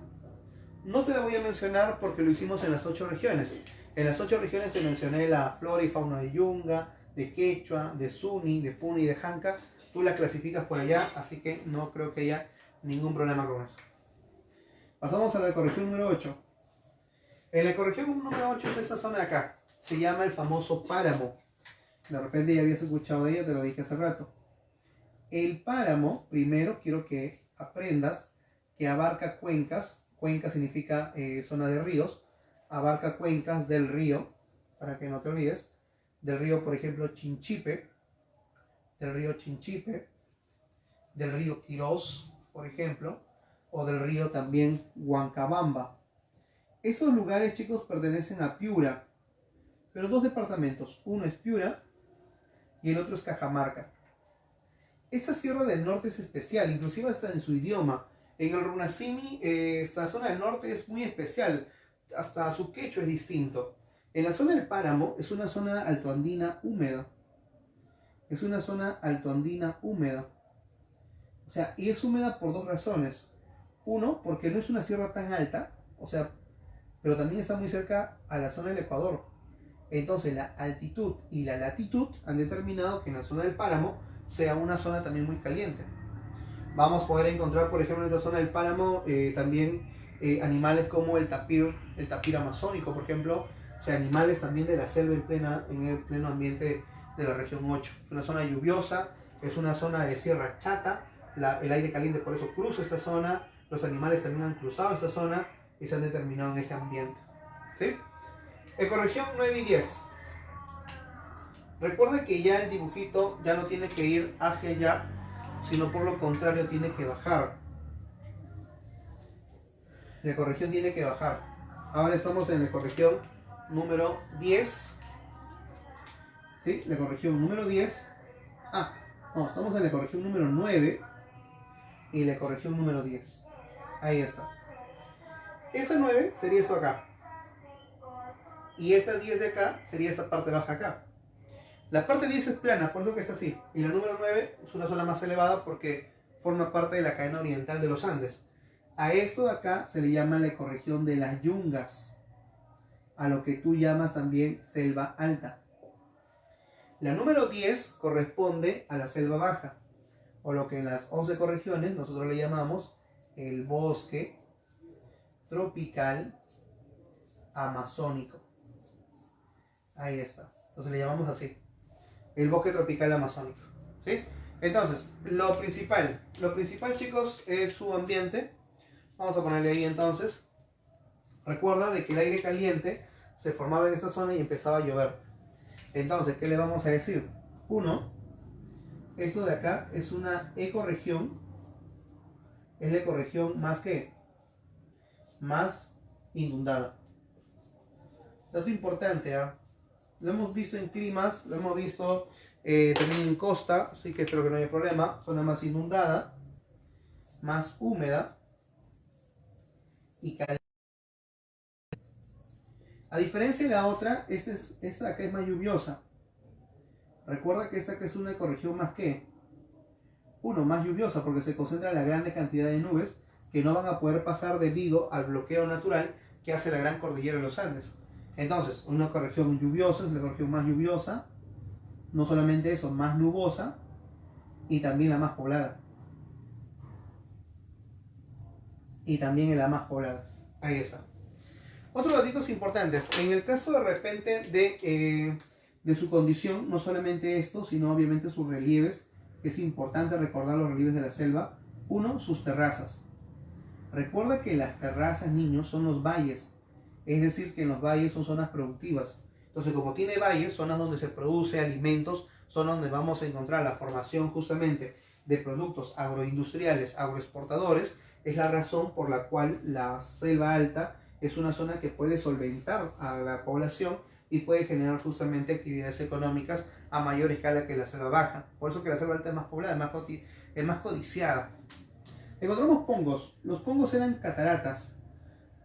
no te la voy a mencionar porque lo hicimos en las 8 regiones. En las 8 regiones te mencioné la flora y fauna de Yunga, de Quechua, de Suni, de Puna y de Janca. Tú la clasificas por allá, así que no creo que haya ningún problema con eso. Pasamos a la ecorregión número 8. En la ecorregión número 8 es esta zona de acá. Se llama el famoso páramo. De repente ya habías escuchado de ello, te lo dije hace rato. El páramo, primero quiero que aprendas que abarca cuencas. Cuenca significa zona de ríos. Abarca cuencas del río, para que no te olvides. Del río, por ejemplo, Chinchipe. Del río Chinchipe. Del río Quirós, por ejemplo. O del río también Huancabamba. Esos lugares, chicos, pertenecen a Piura. Pero dos departamentos, uno es Piura y el otro es Cajamarca. Esta Sierra del Norte es especial, inclusive hasta en su idioma. En el Runasimi, esta zona del norte es muy especial, hasta su quechua es distinto. En la zona del páramo es una zona altoandina húmeda. Es una zona altoandina húmeda. O sea, y es húmeda por dos razones. Uno, porque no es una sierra tan alta, o sea, pero también está muy cerca a la zona del Ecuador. Entonces la altitud y la latitud han determinado que en la zona del páramo sea una zona también muy caliente. Vamos a poder encontrar, por ejemplo, en esta zona del páramo también animales como el tapir amazónico, por ejemplo. O sea, animales también de la selva en el pleno ambiente de la región 8. Es una zona lluviosa, es una zona de sierra chata, el aire caliente por eso cruza esta zona, los animales también han cruzado esta zona y se han determinado en ese ambiente. ¿Sí? Ecorregión 9 y 10. Recuerda que ya el dibujito ya no tiene que ir hacia allá, sino por lo contrario tiene que bajar. La ecorregión tiene que bajar. Ahora estamos en la ecorregión número 10. ¿Sí? La ecorregión número 10. No, estamos en la ecorregión número 9 y la ecorregión número 10. Ahí está. Esta 9 sería esto acá. Y esta 10 de acá sería esta parte baja acá. La parte 10 es plana, por eso que está así. Y la número 9 es una zona más elevada porque forma parte de la cadena oriental de los Andes. A esto de acá se le llama la ecorregión de las Yungas, a lo que tú llamas también selva alta. La número 10 corresponde a la selva baja, o lo que en las 11 ecorregiones nosotros le llamamos el bosque tropical amazónico. Ahí está. Entonces le llamamos así. El bosque tropical amazónico. ¿Sí? Entonces, lo principal, chicos, es su ambiente. Vamos a ponerle ahí entonces. Recuerda de que el aire caliente se formaba en esta zona y empezaba a llover. Entonces, ¿qué le vamos a decir? 1. Esto de acá es una ecorregión. Es la ecorregión más que más inundada. Dato importante, ¿eh? Lo hemos visto en climas, lo hemos visto también en costa, así que espero que no haya problema. Zona más inundada, más húmeda y caliente. A diferencia de la otra, esta de acá es más lluviosa. Recuerda que esta que es una ecorregión más que más lluviosa porque se concentra la grande cantidad de nubes que no van a poder pasar debido al bloqueo natural que hace la gran cordillera de los Andes. Entonces, una ecorregión lluviosa es la ecorregión más lluviosa, no solamente eso, más nubosa y también la más poblada. Ahí está. Otros datos importantes. En el caso de repente de su condición, no solamente esto, sino obviamente sus relieves, que es importante recordar los relieves de la selva. 1. Sus terrazas. Recuerda que las terrazas, niños, son los valles. Es decir, que en los valles son zonas productivas. Entonces, como tiene valles, zonas donde se produce alimentos, zonas donde vamos a encontrar la formación justamente de productos agroindustriales, agroexportadores, es la razón por la cual la selva alta es una zona que puede solventar a la población y puede generar justamente actividades económicas a mayor escala que la selva baja. Por eso que la selva alta es más poblada, es más codiciada. Encontramos pongos. Los pongos eran cataratas.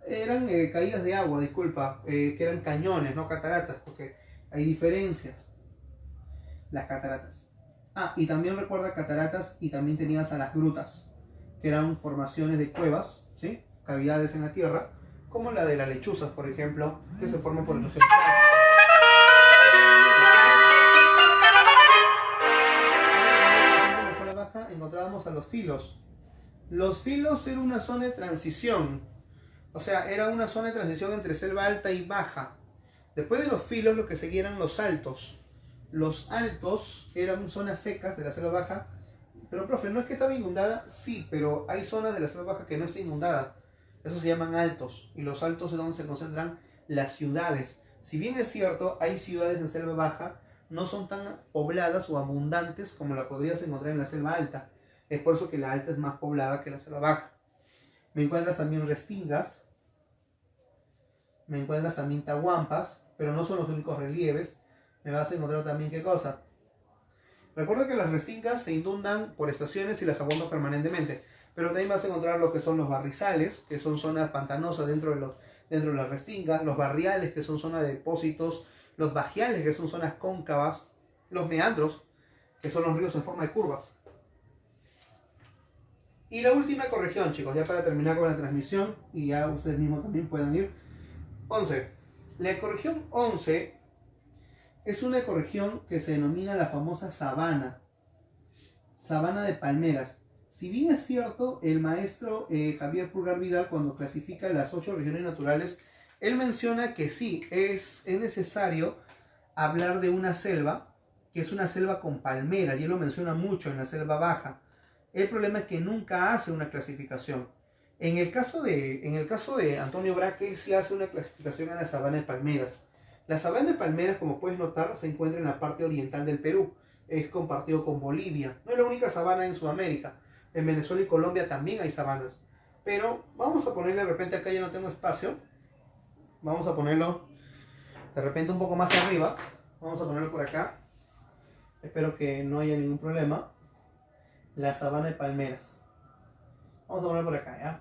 Eran caídas de agua, disculpa, que eran cañones, no cataratas, porque hay diferencias. Las cataratas. Y también recuerda cataratas y también tenías a las grutas, que eran formaciones de cuevas, ¿sí? Cavidades en la tierra, como la de las lechuzas, por ejemplo, que se forman por el océano. En la zona baja encontrábamos a los filos. Los filos era una zona de transición, o sea, era una zona de transición entre selva alta y baja. Después de los filos, lo que seguían eran los altos. Los altos eran zonas secas de la selva baja. Pero, profe, ¿no es que estaba inundada? Sí, pero hay zonas de la selva baja que no está inundada. Eso se llaman altos. Y los altos es donde se concentran las ciudades. Si bien es cierto, hay ciudades en selva baja, no son tan pobladas o abundantes como la podrías encontrar en la selva alta. Es por eso que la alta es más poblada que la selva baja. Me encuentras también restingas. Me encuentras también tahuampas, pero no son los únicos relieves. Me vas a encontrar también, ¿qué cosa? Recuerda que las restingas se inundan por estaciones y las abundan permanentemente. Pero también vas a encontrar lo que son los barrizales, que son zonas pantanosas dentro de las restingas. Los barriales, que son zonas de depósitos. Los bajiales, que son zonas cóncavas. Los meandros, que son los ríos en forma de curvas. Y la última ecorregión, chicos, ya para terminar con la transmisión, y ya ustedes mismos también puedan ir. 11. La ecorregión 11 es una ecorregión que se denomina la famosa sabana. Sabana de palmeras. Si bien es cierto, el maestro Javier Pulgar Vidal, cuando clasifica las 8 regiones naturales, él menciona que sí, es necesario hablar de una selva, que es una selva con palmeras, y él lo menciona mucho en la selva baja. El problema es que nunca hace una clasificación. En el caso de Antonio Braque, él sí hace una clasificación a la sabana de palmeras. La sabana de palmeras, como puedes notar, se encuentra en la parte oriental del Perú. Es compartido con Bolivia. No es la única sabana en Sudamérica. En Venezuela y Colombia también hay sabanas. Pero vamos a ponerle, de repente acá ya no tengo espacio. Vamos a ponerlo de repente un poco más arriba. Vamos a ponerlo por acá. Espero que no haya ningún problema. La sabana de palmeras. Vamos a poner por acá, ¿ya?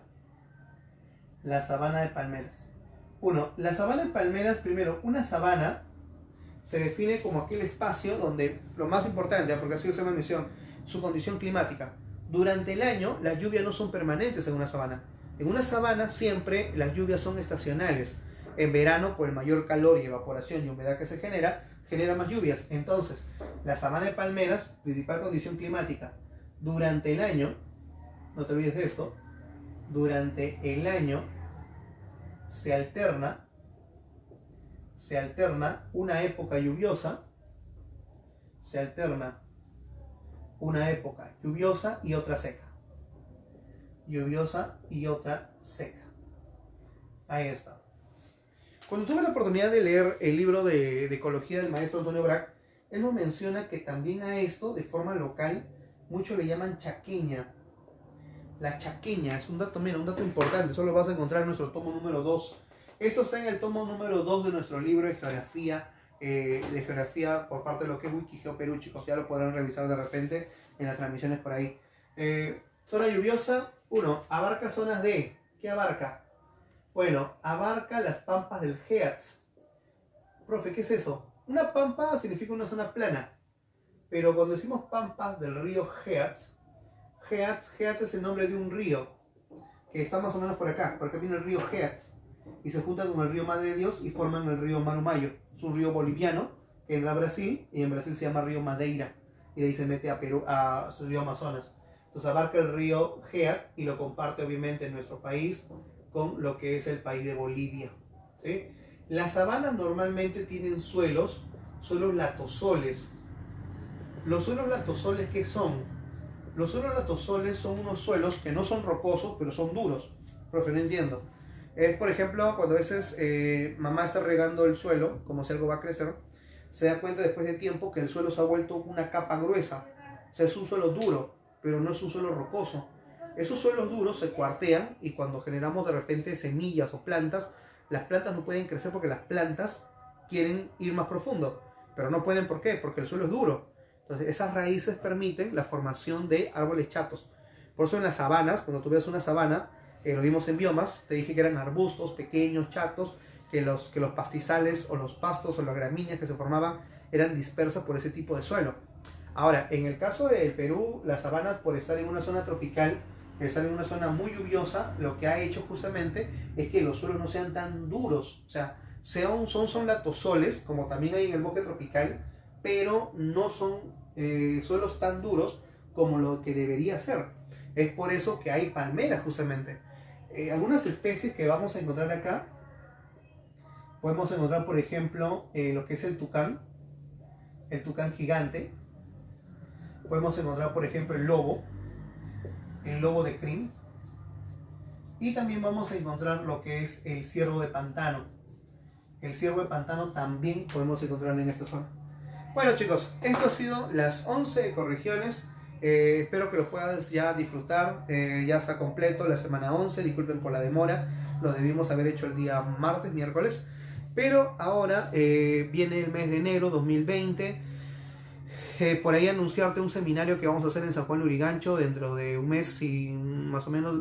La sabana de palmeras. La sabana de palmeras, primero, una sabana se define como aquel espacio donde, lo más importante, porque así se llama misión, su condición climática. Durante el año las lluvias no son permanentes en una sabana. En una sabana siempre las lluvias son estacionales. En verano, por el mayor calor y evaporación y humedad que se genera más lluvias. Entonces, la sabana de palmeras, principal condición climática, durante el año, no te olvides de esto, durante el año se alterna una época lluviosa, y otra seca. Lluviosa y otra seca. Ahí está. Cuando tuve la oportunidad de leer el libro de ecología del maestro Antonio Brac, él nos menciona que también a esto, de forma local, muchos le llaman chaqueña. La chaqueña es un dato, mira, un dato importante, eso lo vas a encontrar en nuestro tomo número 2. Esto está en el tomo número 2 de nuestro libro de geografía por parte de lo que es Wikigeo Perú, chicos, ya lo podrán revisar de repente en las transmisiones por ahí. Zona lluviosa, 1, abarca zonas de, ¿qué abarca? Bueno, abarca las pampas del Heats. Profe, ¿qué es eso? Una pampa significa una zona plana, pero cuando decimos pampas del río Heats es el nombre de un río que está más o menos por acá viene el río Heats y se junta con el río Madre de Dios y forman el río Marumayo. Es un río boliviano que entra a Brasil y en Brasil se llama río Madeira y de ahí se mete a Perú, a su río Amazonas. Entonces abarca el río Heats y lo comparte obviamente en nuestro país con lo que es el país de Bolivia, ¿sí? Las sabanas normalmente tienen suelos latosoles. ¿Los suelos latosoles qué son? Los suelos latosoles son unos suelos que no son rocosos, pero son duros. Profe, no entiendo. Es, por ejemplo, cuando a veces mamá está regando el suelo, como si algo va a crecer, se da cuenta después de tiempo que el suelo se ha vuelto una capa gruesa. O sea, es un suelo duro, pero no es un suelo rocoso. Esos suelos duros se cuartean y cuando generamos de repente semillas o plantas, las plantas no pueden crecer porque las plantas quieren ir más profundo, pero no pueden. ¿Por qué? Porque el suelo es duro. Entonces esas raíces permiten la formación de árboles chatos. Por eso en las sabanas, cuando tú ves una sabana, lo vimos en biomas, te dije que eran arbustos pequeños, chatos, que los pastizales o los pastos o las gramíneas que se formaban eran dispersas por ese tipo de suelo. Ahora, en el caso del Perú, las sabanas, por estar en una zona tropical, estar en una zona muy lluviosa, lo que ha hecho justamente es que los suelos no sean tan duros. O sea, son latosoles, como también hay en el bosque tropical, pero no son suelos tan duros como lo que debería ser. Es por eso que hay palmeras justamente. Algunas especies que vamos a encontrar acá, podemos encontrar por ejemplo lo que es el tucán gigante. Podemos encontrar por ejemplo el lobo de crin. Y también vamos a encontrar lo que es el ciervo de pantano. El ciervo de pantano también podemos encontrar en esta zona. Bueno chicos, esto ha sido las 11 ecorregiones. Espero que lo puedas ya disfrutar. Ya está completo la semana 11. Disculpen por la demora. Lo debimos haber hecho el día miércoles. Pero ahora viene el mes de enero 2020. Por ahí anunciarte un seminario que vamos a hacer en San Juan de Lurigancho dentro de un mes y más o menos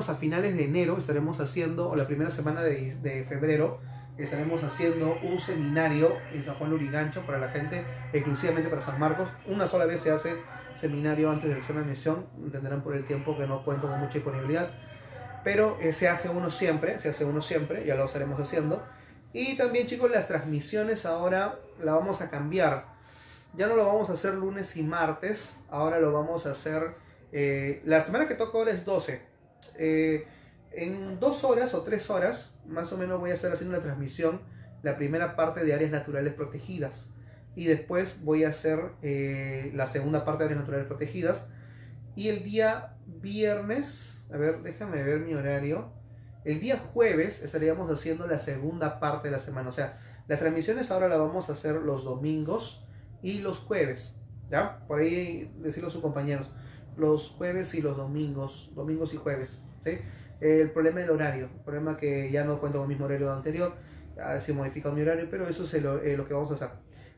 a finales de enero estaremos haciendo, o la primera semana de febrero, estaremos haciendo un seminario en San Juan de Lurigancho para la gente, exclusivamente para San Marcos. Una sola vez se hace seminario antes del examen de admisión, entenderán por el tiempo que no cuento con mucha disponibilidad, pero se hace uno siempre, ya lo estaremos haciendo. Y también chicos, las transmisiones ahora la vamos a cambiar. Ya no lo vamos a hacer lunes y martes, ahora lo vamos a hacer, la semana que toca ahora es 12. En 2 horas o 3 horas, más o menos voy a estar haciendo una transmisión, la primera parte de áreas naturales protegidas. Y después voy a hacer la segunda parte de áreas naturales protegidas. Y el día viernes, a ver, déjame ver mi horario. El día jueves estaríamos haciendo la segunda parte de la semana. O sea, las transmisiones ahora las vamos a hacer los domingos y los jueves, ¿ya? Por ahí decirlo a sus compañeros, los jueves y los domingos y jueves, ¿sí? El problema es el horario, el problema que ya no cuento con el mismo horario anterior, se modifica mi horario, pero eso es lo que vamos a hacer.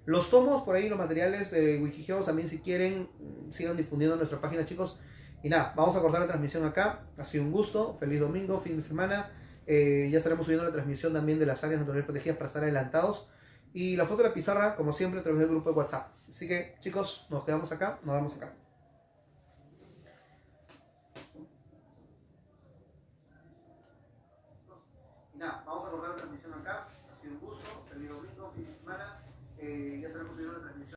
Los tomos, por ahí los materiales de Wikigeo también, si quieren, sigan difundiendo en nuestra página, chicos. Y nada, vamos a cortar la transmisión acá. Ha sido un gusto, feliz domingo, fin de semana. Ya estaremos subiendo la transmisión también de las áreas naturales protegidas para estar adelantados. Y la foto de la pizarra, como siempre, a través del grupo de WhatsApp. Así que, chicos, nos quedamos acá, nos vemos acá. Y nada, vamos a cortar la transmisión acá. Ha sido un gusto, feliz domingo, fin de semana. Ya estaremos subiendo la transmisión.